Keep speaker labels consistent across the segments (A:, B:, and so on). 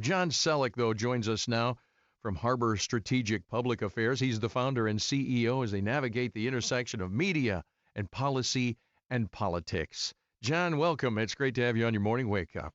A: John Sellek, though, joins us now from Harbor Strategic Public Affairs. He's the founder and CEO as they navigate the intersection of media and policy and politics. John, welcome. It's great to have you on your morning wake up.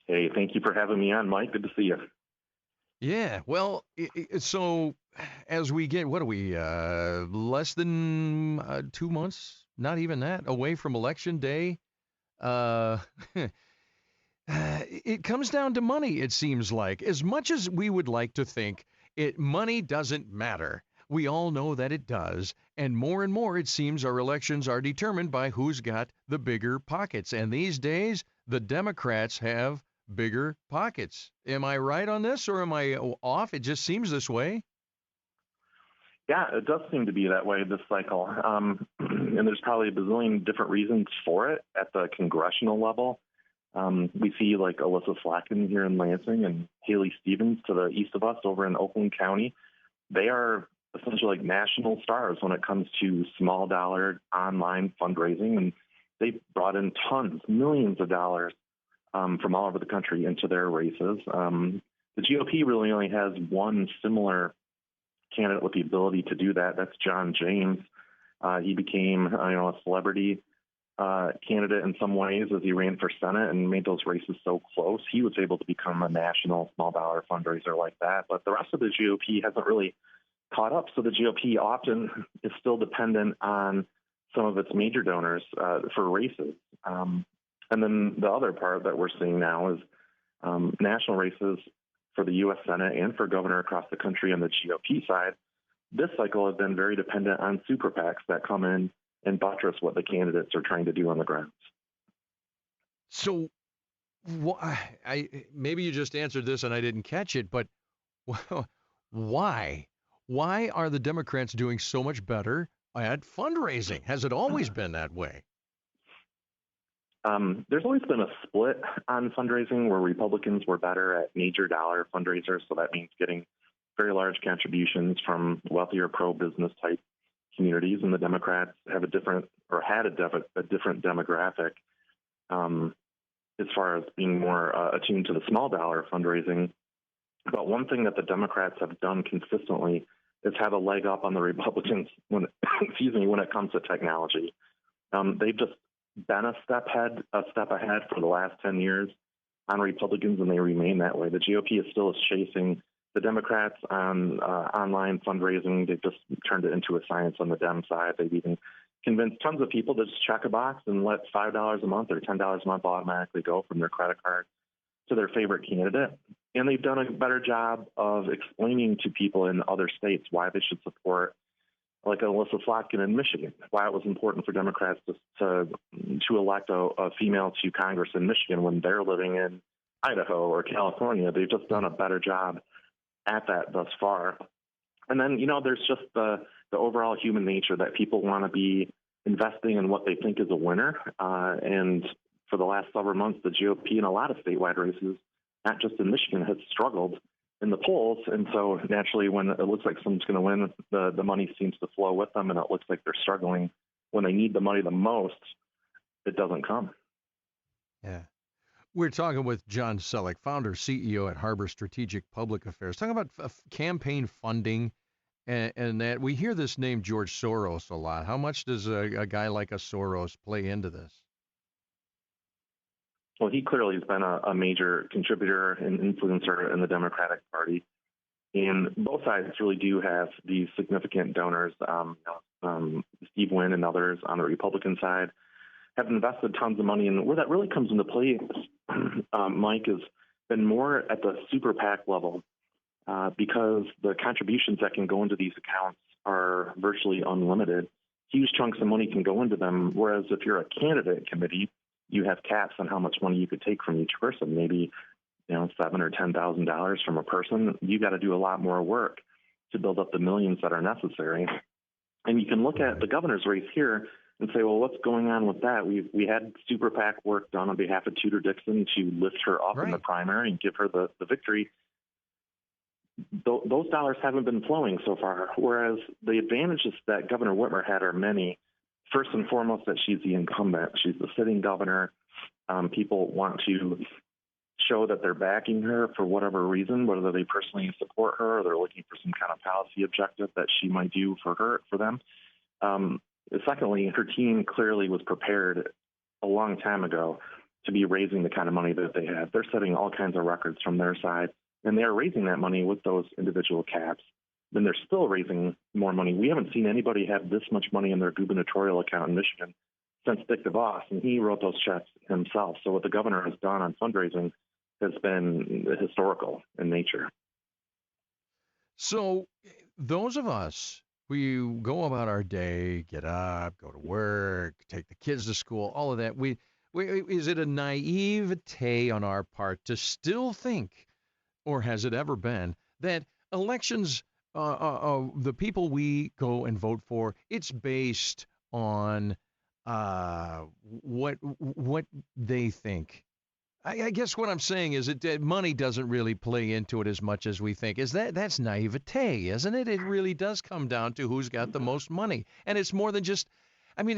B: Hey, thank you for having me on, Mike. Good to see you.
A: Yeah, well, so as we get, what are we, less than 2 months, not even that, away from Election Day? It comes down to money, it seems like. As much as we would like to think money doesn't matter, we all know that it does. And more, it seems our elections are determined by who's got the bigger pockets. And these days, the Democrats have bigger pockets. Am I right on this, or am I off? It just seems this way.
B: Yeah, it does seem to be that way this cycle. And there's probably a bazillion different reasons for it at the congressional level. We see like Alyssa Slacken here in Lansing and Haley Stevens to the east of us over in Oakland County. They are essentially like national stars when it comes to small dollar online fundraising. And they brought in tons, millions of dollars from all over the country into their races. The GOP really only has one similar candidate with the ability to do that. That's John James. He became, a celebrity candidate in some ways as he ran for Senate and made those races so close. He was able to become a national small dollar fundraiser like that. But the rest of the GOP hasn't really caught up. So the GOP often is still dependent on some of its major donors for races. And then the other part that we're seeing now is national races for the U.S. Senate and for governor across the country on the GOP side. This cycle has been very dependent on super PACs that come in and buttress what the candidates are trying to do on the ground.
A: So maybe you just answered this and I didn't catch it, but why? Why are the Democrats doing so much better at fundraising? Has it always been that way?
B: There's always been a split on fundraising where Republicans were better at major dollar fundraisers. So that means getting very large contributions from wealthier pro-business type communities. And the Democrats have a different demographic as far as being more attuned to the small dollar fundraising. But one thing that the Democrats have done consistently is have a leg up on the Republicans when it comes to technology. They've just been a step ahead for the last 10 years on Republicans, and they remain that way. The GOP is still chasing the Democrats on online fundraising. They've just turned it into a science on the Dem side. They've even convinced tons of people to just check a box and let $5 a month or $10 a month automatically go from their credit card to their favorite candidate. And they've done a better job of explaining to people in other states why they should support like Alyssa Slacken in Michigan, why it was important for Democrats to elect a female to Congress in Michigan when they're living in Idaho or California. They've just done a better job at that thus far. And then, there's just the overall human nature that people want to be investing in what they think is a winner. And for the last several months, the GOP in a lot of statewide races, not just in Michigan, has struggled in the polls. And so naturally, when it looks like someone's going to win, the money seems to flow with them, and it looks like they're struggling when they need the money the most. It doesn't come.
A: Yeah. We're talking with John Sellek, founder, CEO at Harbor Strategic Public Affairs, talking about campaign funding and that. We hear this name George Soros a lot. How much does a guy like a Soros play into this?
B: Well, he clearly has been a major contributor and influencer in the Democratic Party. And both sides really do have these significant donors. Steve Wynn and others on the Republican side have invested tons of money. And where that really comes into play, Mike, has been more at the super PAC level because the contributions that can go into these accounts are virtually unlimited. Huge chunks of money can go into them, whereas if you're a candidate committee, you have caps on how much money you could take from each person, maybe $7,000 or $10,000 from a person. You got to do a lot more work to build up the millions that are necessary. And you can look at the governor's race here and say, well, what's going on with that? We had super PAC work done on behalf of Tudor Dixon to lift her up in the primary and give her the victory. Those dollars haven't been flowing so far, whereas the advantages that Governor Whitmer had are many. First and foremost, that she's the incumbent. She's the sitting governor. People want to show that they're backing her for whatever reason, whether they personally support her or they're looking for some kind of policy objective that she might do for them. Secondly, her team clearly was prepared a long time ago to be raising the kind of money that they had. They're setting all kinds of records from their side, and they're raising that money with those individual caps. Then they're still raising more money. We haven't seen anybody have this much money in their gubernatorial account in Michigan since Dick DeVos, and he wrote those checks himself. So what the governor has done on fundraising has been historical in nature.
A: So those of us, we go about our day, get up, go to work, take the kids to school, all of that. Is it a naivete on our part to still think, or has it ever been, that elections, the people we go and vote for, it's based on what they think? I guess what I'm saying is that money doesn't really play into it as much as we think. That's naivete, isn't it? It really does come down to who's got the most money, and it's more than just. I mean,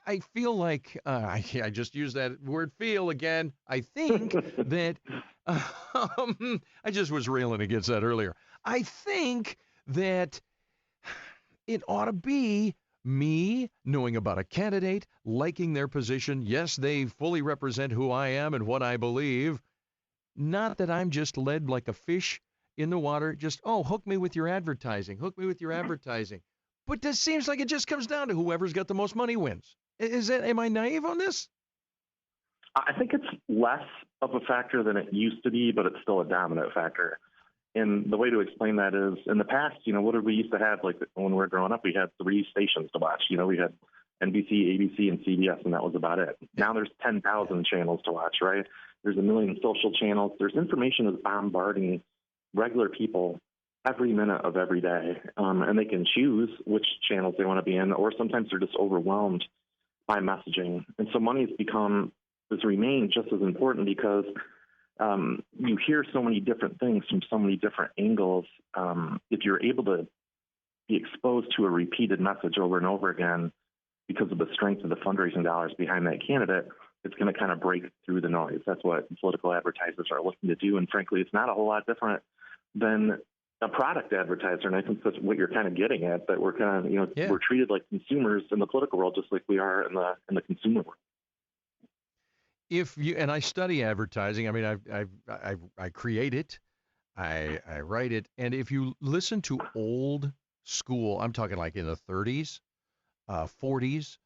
A: I feel like I just used that word "feel" again. I think that I just was railing against that earlier. I think that it ought to be me knowing about a candidate, liking their position. Yes, they fully represent who I am and what I believe. Not that I'm just led like a fish in the water. Just, hook me with your advertising. Hook me with your advertising. But this seems like it just comes down to whoever's got the most money wins. Am I naive on this?
B: I think it's less of a factor than it used to be, but it's still a dominant factor. And the way to explain that is, in the past, what did we used to have? Like when we were growing up, we had 3 stations to watch. We had NBC, ABC, and CBS, and that was about it. Now there's 10,000 channels to watch, right? There's a million social channels. There's information that's bombarding regular people every minute of every day, and they can choose which channels they want to be in, or sometimes they're just overwhelmed by messaging. And so money has remained just as important because you hear so many different things from so many different angles. If you're able to be exposed to a repeated message over and over again because of the strength of the fundraising dollars behind that candidate, it's going to kind of break through the noise. That's what political advertisers are looking to do. And frankly, it's not a whole lot different than a product advertiser. And I think that's what you're kind of getting at, that we're kind of, we're treated like consumers in the political world, just like we are in the consumer world.
A: And I study advertising. I mean, I create it, I write it, and if you listen to old school, I'm talking like in the 30s, 40s,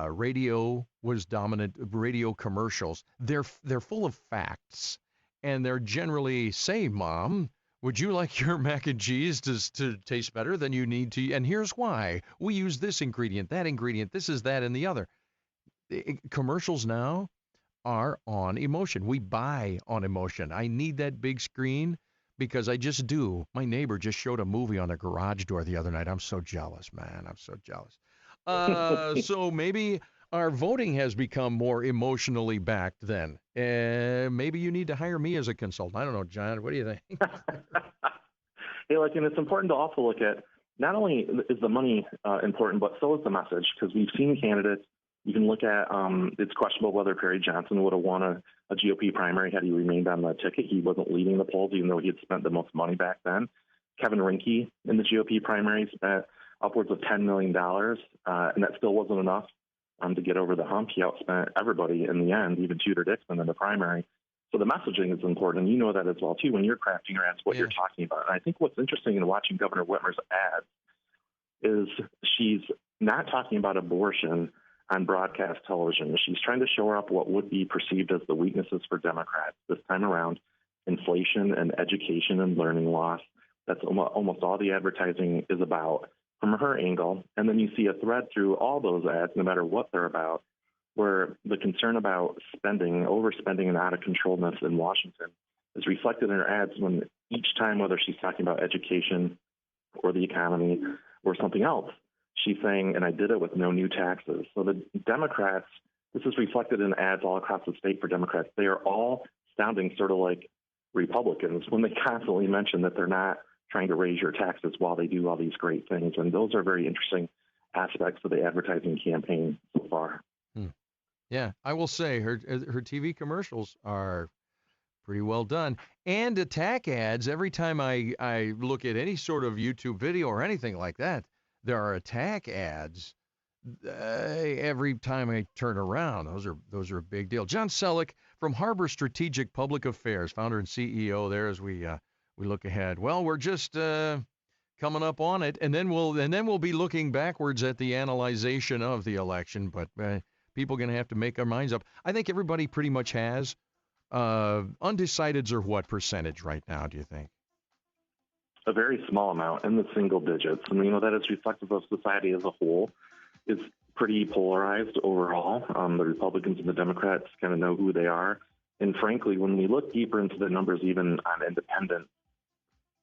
A: radio was dominant. Radio commercials, they're full of facts, and they're generally, say, Mom, would you like your mac and cheese to taste better than you need to? And here's why: we use this ingredient, that ingredient, this is that, and the other. Commercials now are on emotion. We buy on emotion. I need that big screen because I just do. My neighbor just showed a movie on the garage door the other night. I'm so jealous, man. I'm so jealous. So maybe our voting has become more emotionally backed then. Maybe you need to hire me as a consultant. I don't know, John. What do you think?
B: Hey, and it's important to also look at, not only is the money important, but so is the message, because we've seen candidates. You can look at, it's questionable whether Perry Johnson would have won a GOP primary had he remained on the ticket. He wasn't leading the polls, even though he had spent the most money back then. Kevin Rinke in the GOP primary spent upwards of $10 million, and that still wasn't enough to get over the hump. He outspent everybody in the end, even Tudor Dixon in the primary. So the messaging is important, and you know that as well, too, when you're crafting your ads, what you're talking about. And I think what's interesting in watching Governor Whitmer's ads is she's not talking about abortion on broadcast television. She's trying to shore up what would be perceived as the weaknesses for Democrats this time around: inflation and education and learning loss. That's almost all the advertising is about from her angle. And then you see a thread through all those ads, no matter what they're about, where the concern about spending, overspending, and out of controlness in Washington is reflected in her ads when each time, whether she's talking about education or the economy or something else, she's saying, and I did it with no new taxes. So the Democrats, this is reflected in ads all across the state for Democrats. They are all sounding sort of like Republicans when they constantly mention that they're not trying to raise your taxes while they do all these great things. And those are very interesting aspects of the advertising campaign so far.
A: Yeah, I will say her TV commercials are Pretty well done. And attack ads, every time I look at any sort of YouTube video or anything like that, there are attack ads every time I turn around. Those are a big deal. John Sellek from Harbor Strategic Public Affairs, founder and CEO there as we look ahead. Well, we're just coming up on it, and then we'll be looking backwards at the analyzation of the election, but people are going to have to make their minds up. I think everybody pretty much has. Undecideds are what percentage right now, do you think?
B: A very small amount, in the single digits. And, that is reflective of society as a whole. It's pretty polarized overall. The Republicans and the Democrats kind of know who they are. And frankly, when we look deeper into the numbers, even on independents,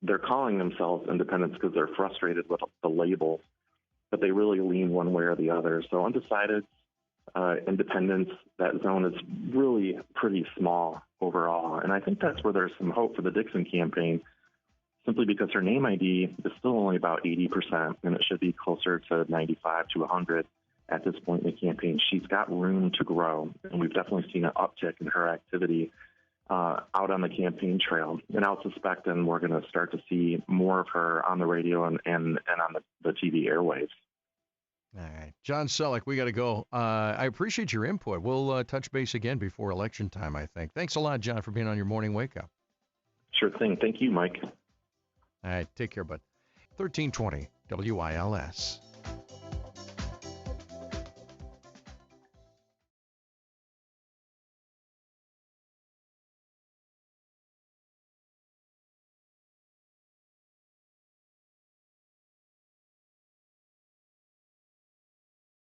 B: they're calling themselves independents because they're frustrated with the labels, but they really lean one way or the other. So undecided, independents, that zone is really pretty small overall. And I think that's where there's some hope for the Dixon campaign, simply because her name ID is still only about 80%, and it should be closer to 95 to 100 at this point in the campaign. She's got room to grow, and we've definitely seen an uptick in her activity out on the campaign trail. And I'll suspect then we're going to start to see more of her on the radio and on the TV airwaves.
A: All right. John Sellek, we got to go. I appreciate your input. We'll touch base again before election time, I think. Thanks a lot, John, for being on your morning wake-up.
B: Sure thing. Thank you, Mike.
A: All right. Take care, bud. 1320 WILS.